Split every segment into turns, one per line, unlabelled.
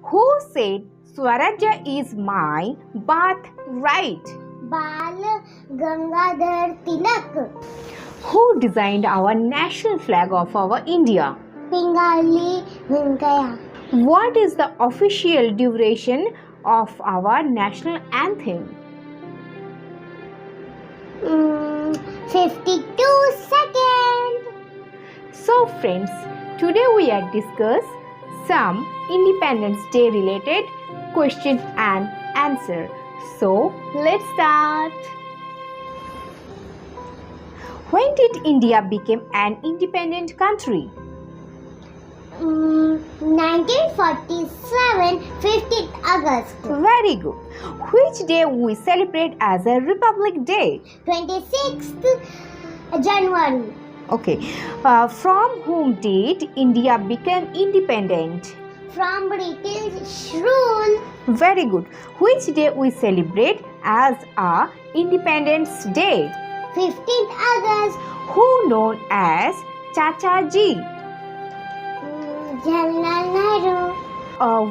Who said Swarajya is my birthright?
Bal Gangadhar Tilak.
Who designed our national flag of our India?
Bengali Venkaya.
What is the official duration of our national anthem?
52 seconds.
So friends, today we are discuss some Independence Day related question and answer. So let's start. When did India become an independent country?
1947, 15th August.
Very good. Which day we celebrate as a Republic Day?
26th January.
Okay. From whom did India become independent?
From British rule.
Very good. Which day we celebrate as a Independence Day?
15th August.
Who known as Chachaji?
Jawaharlal Nehru.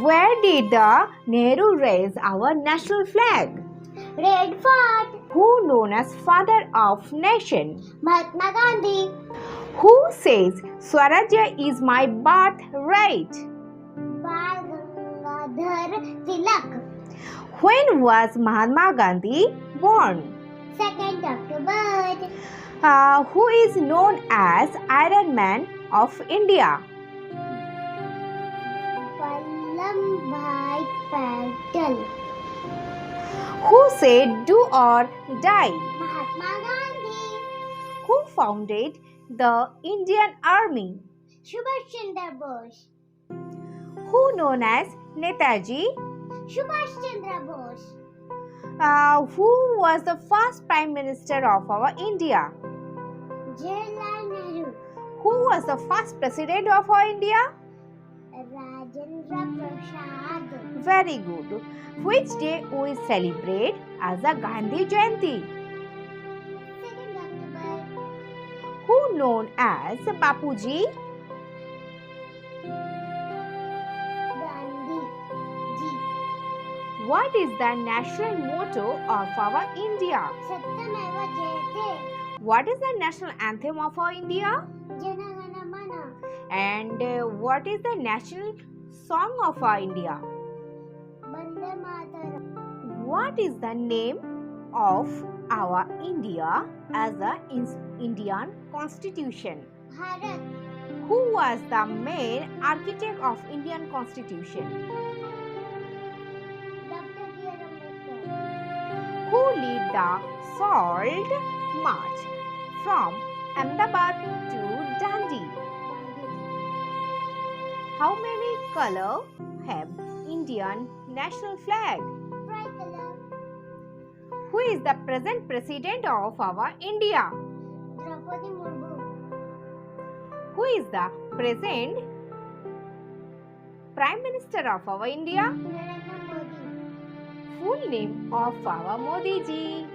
Where did the Nehru raise our national flag?
Red Fort.
Who known as Father of Nation?
Mahatma Gandhi.
Who says Swarajya is my birthright?
Bal Gangadhar Tilak.
When was Mahatma Gandhi born?
2nd October.
Who is known as Iron Man of India?
Vallabhbhai Patel.
Who said do or die?
Mahatma Gandhi.
Who founded the Indian Army?
Subhash Chandra Bose.
Who known as Netaji?
Subhash Chandra Bose.
Who was the first Prime Minister of our India?
Jawaharlal Nehru.
Who was the first President of our India?
Rajendra Prasad.
Very good. Which day we celebrate as a Gandhi Jayanti?
2nd October.
Who known as Bapuji?
Gandhi Ji.
What is the national motto of our India?
Satyameva Jayate.
What is the national anthem of our India?
Jana Gana Mana.
And what is the national song of our India?
Vande Mataram.
What is the name of our India as a Indian Constitution?
Bharat.
Who was the main architect of Indian Constitution?
Dr. B.R. Ambedkar.
Who led the Salt March from Ahmedabad to Dandi? How many colors have Indian national flag?
Tricolor.
Who is the present president of our India?
Draupadi Murmu.
Who is the present Prime Minister of our India?
Narendra Modi.
Full name of our Modi ji.